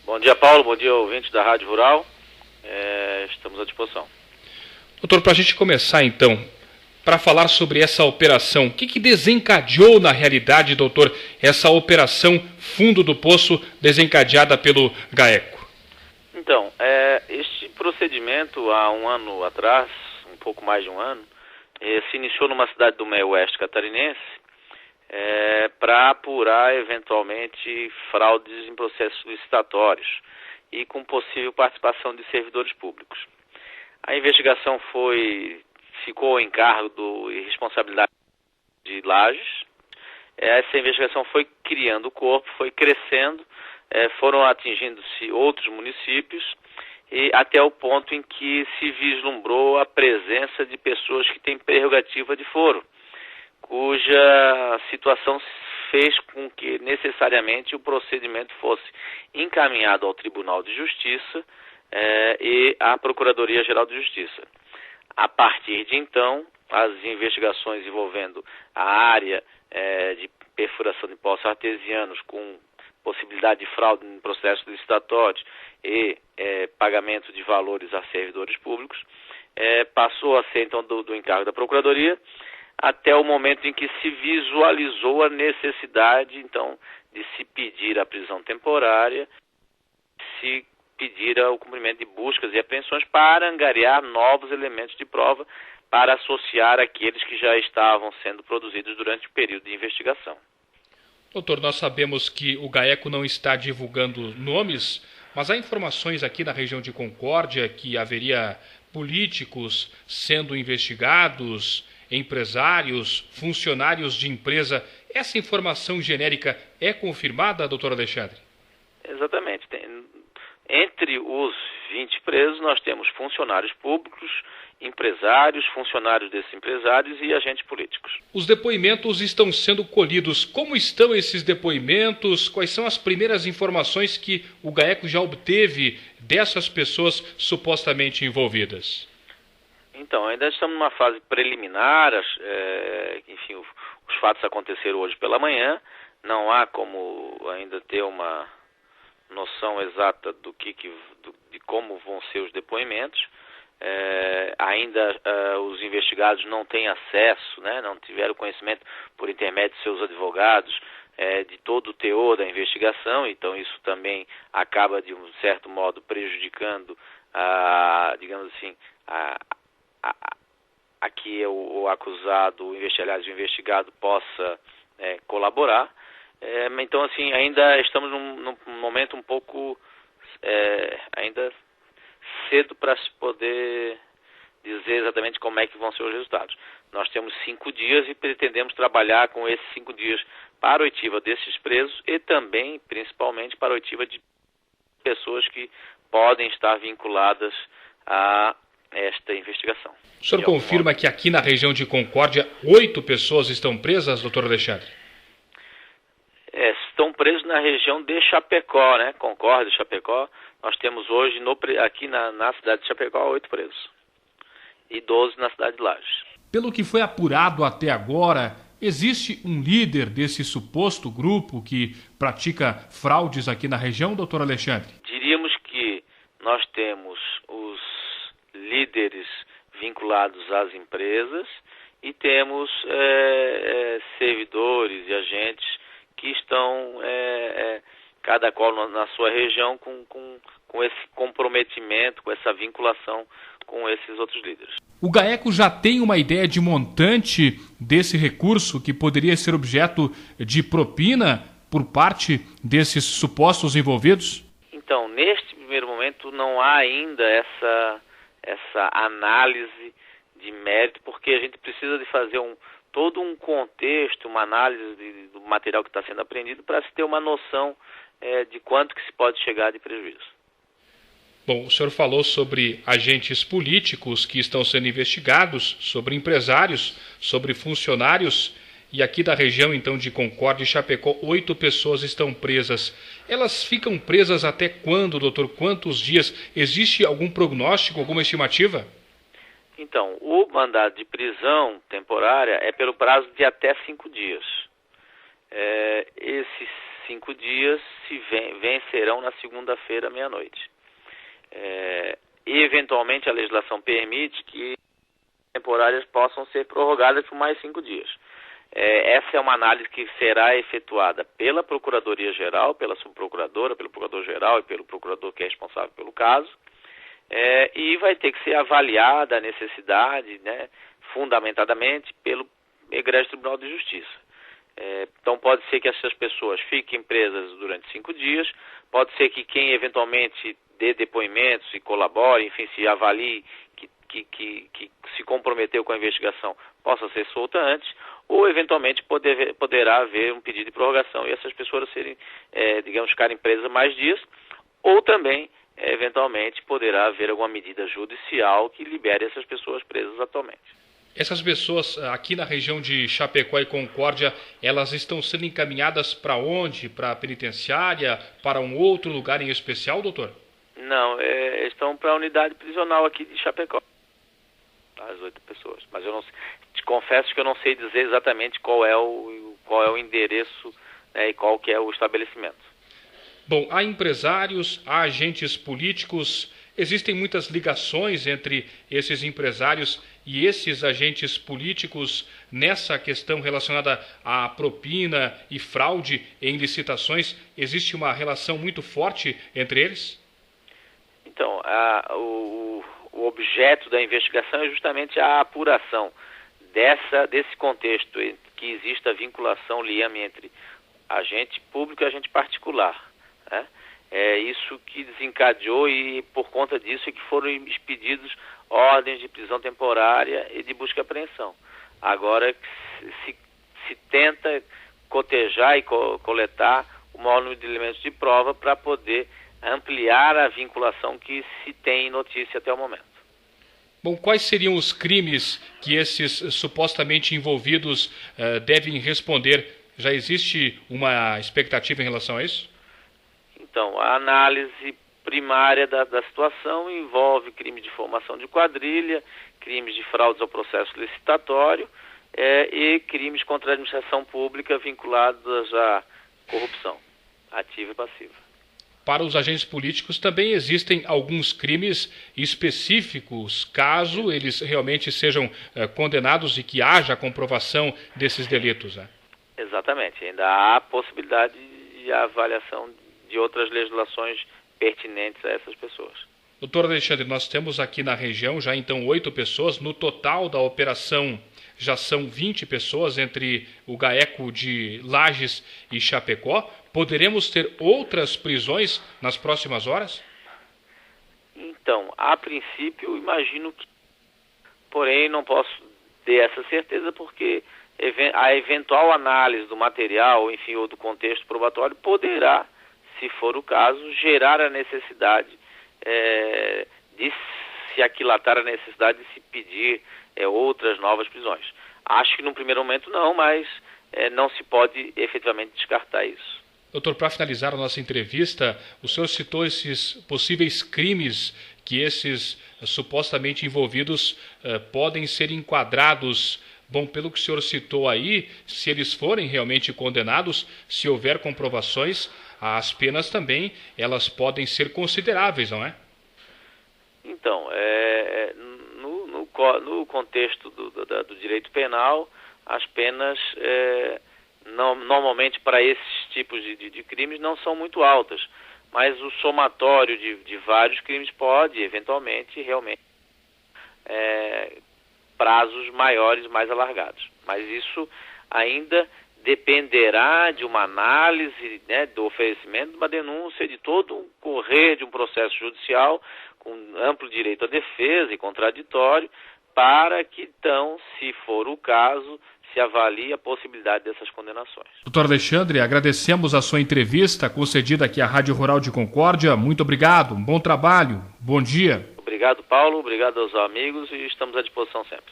Bom dia, Paulo. Bom dia, ouvintes da Rádio Rural. Estamos à disposição. Doutor, para a gente começar então, para falar sobre essa operação, o que desencadeou na realidade, doutor, essa operação Fundo do Poço desencadeada pelo GAECO? Então, este procedimento há um ano atrás, um pouco mais de um ano, se iniciou numa cidade do meio oeste catarinense para apurar eventualmente fraudes em processos licitatórios e com possível participação de servidores públicos. A investigação ficou em cargo e responsabilidade de Lages. Essa investigação foi criando o corpo, foi crescendo, foram atingindo-se outros municípios e até o ponto em que se vislumbrou a presença de pessoas que têm prerrogativa de foro, cuja situação fez com que necessariamente o procedimento fosse encaminhado ao Tribunal de Justiça e à Procuradoria-Geral de Justiça. A partir de então, as investigações envolvendo a área de perfuração de poços artesianos com possibilidade de fraude em processos licitatórios e pagamento de valores a servidores públicos, passou a ser então do encargo da Procuradoria, até o momento em que se visualizou a necessidade, então, de se pedir a prisão temporária, se pedir o cumprimento de buscas e apreensões para angariar novos elementos de prova para associar aqueles que já estavam sendo produzidos durante o período de investigação. Doutor, nós sabemos que o GAECO não está divulgando nomes, mas há informações aqui na região de Concórdia que haveria políticos sendo investigados, empresários, funcionários de empresa. Essa informação genérica é confirmada, doutor Alexandre? Exatamente. Entre os 20 presos, nós temos funcionários públicos, empresários, funcionários desses empresários e agentes políticos. Os depoimentos estão sendo colhidos. Como estão esses depoimentos? Quais são as primeiras informações que o GAECO já obteve dessas pessoas supostamente envolvidas? Então, ainda estamos numa fase preliminar, enfim, os fatos aconteceram hoje pela manhã, não há como ainda ter uma noção exata de como vão ser os depoimentos. Ainda os investigados não têm acesso, não tiveram conhecimento por intermédio de seus advogados de todo o teor da investigação, então isso também acaba de um certo modo prejudicando digamos assim, a que o acusado, o investigado possa colaborar. Então, assim, ainda estamos num momento um pouco ainda cedo para se poder dizer exatamente como é que vão ser os resultados. Nós temos 5 dias e pretendemos trabalhar com esses 5 dias para a oitiva desses presos e também, principalmente, para a oitiva de pessoas que podem estar vinculadas a esta investigação. O senhor confirma que aqui na região de Concórdia 8 pessoas estão presas, doutor Alexandre? Estão presos na região de Chapecó, Concórdia, Chapecó. Nós temos hoje aqui na cidade de Chapecó 8 presos e 12 na cidade de Lages. Pelo que foi apurado até agora, existe um líder desse suposto grupo que pratica fraudes aqui na região, doutor Alexandre? Diríamos que nós temos os líderes vinculados às empresas e temos servidores e agentes que estão, cada qual na sua região, com esse comprometimento, com essa vinculação com esses outros líderes. O GAECO já tem uma ideia de montante desse recurso que poderia ser objeto de propina por parte desses supostos envolvidos? Então, neste primeiro momento, não há ainda essa análise de mérito, porque a gente precisa de fazer todo um contexto, uma análise do material que está sendo apreendido para se ter uma noção de quanto que se pode chegar de prejuízo. Bom, o senhor falou sobre agentes políticos que estão sendo investigados, sobre empresários, sobre funcionários, e aqui da região, então, de Concórdia e Chapecó, 8 pessoas estão presas. Elas ficam presas até quando, doutor? Quantos dias? Existe algum prognóstico, alguma estimativa? Então, o mandado de prisão temporária é pelo prazo de até 5 dias. Esses 5 dias se vencerão na segunda-feira, meia-noite. E, eventualmente, a legislação permite que temporárias possam ser prorrogadas por mais 5 dias. Essa é uma análise que será efetuada pela Procuradoria-Geral, pela Subprocuradora, pelo Procurador-Geral e pelo Procurador que é responsável pelo caso, e vai ter que ser avaliada a necessidade, né, fundamentadamente, pelo Egrégio Tribunal de Justiça. Então pode ser que essas pessoas fiquem presas durante 5 dias, pode ser que quem eventualmente dê depoimentos e colabore, enfim, se avalie que se comprometeu com a investigação possa ser solta antes, ou eventualmente poderá haver um pedido de prorrogação e essas pessoas ficarem presas mais dias, ou também, eventualmente, poderá haver alguma medida judicial que libere essas pessoas presas atualmente. Essas pessoas aqui na região de Chapecó e Concórdia, elas estão sendo encaminhadas para onde? Para a penitenciária? Para um outro lugar em especial, doutor? Não, estão para a unidade prisional aqui de Chapecó, as 8 pessoas. Mas eu não sei, te confesso que eu não sei dizer exatamente qual é o endereço, né, e qual que é o estabelecimento. Bom, há empresários, há agentes políticos, existem muitas ligações entre esses empresários e esses agentes políticos nessa questão relacionada à propina e fraude em licitações. Existe uma relação muito forte entre eles? Então, o objeto da investigação é justamente a apuração desse contexto em que existe a vinculação, liame entre agente público e agente particular, né? É isso que desencadeou e por conta disso é que foram expedidos ordens de prisão temporária e de busca e apreensão. Agora se tenta cotejar e coletar o maior número de elementos de prova para poder ampliar a vinculação que se tem em notícia até o momento. Bom, quais seriam os crimes que esses supostamente envolvidos devem responder? Já existe uma expectativa em relação a isso? Então, a análise primária da situação envolve crimes de formação de quadrilha, crimes de fraudes ao processo licitatório e crimes contra a administração pública vinculados à corrupção ativa e passiva. Para os agentes políticos também existem alguns crimes específicos, caso eles realmente sejam condenados e que haja a comprovação desses delitos, né? Exatamente. Ainda há possibilidade de avaliação de outras legislações pertinentes a essas pessoas. Doutor Alexandre, nós temos aqui na região já então 8 pessoas. No total da operação já são 20 pessoas entre o GAECO de Lages e Chapecó. Poderemos ter outras prisões nas próximas horas? Então, a princípio, imagino que... Porém, não posso ter essa certeza porque a eventual análise do material, enfim, ou do contexto probatório poderá, se for o caso, gerar a necessidade de se aquilatar a necessidade de se pedir outras novas prisões. Acho que num primeiro momento não, mas não se pode efetivamente descartar isso. Doutor, para finalizar a nossa entrevista, o senhor citou esses possíveis crimes que esses supostamente envolvidos podem ser enquadrados. Bom, pelo que o senhor citou aí, se eles forem realmente condenados, se houver comprovações, as penas também, elas podem ser consideráveis, não é? Então, no contexto do direito penal, as penas, normalmente para esses tipos de crimes, não são muito altas, mas o somatório de vários crimes pode, eventualmente, realmente, prazos maiores, mais alargados. Mas isso ainda dependerá de uma análise, né, do oferecimento de uma denúncia, de todo um correr de um processo judicial com amplo direito à defesa e contraditório, para que, então, se for o caso, se avalie a possibilidade dessas condenações. Doutor Alexandre, agradecemos a sua entrevista concedida aqui à Rádio Rural de Concórdia. Muito obrigado, um bom trabalho, bom dia. Obrigado, Paulo, obrigado aos amigos e estamos à disposição sempre.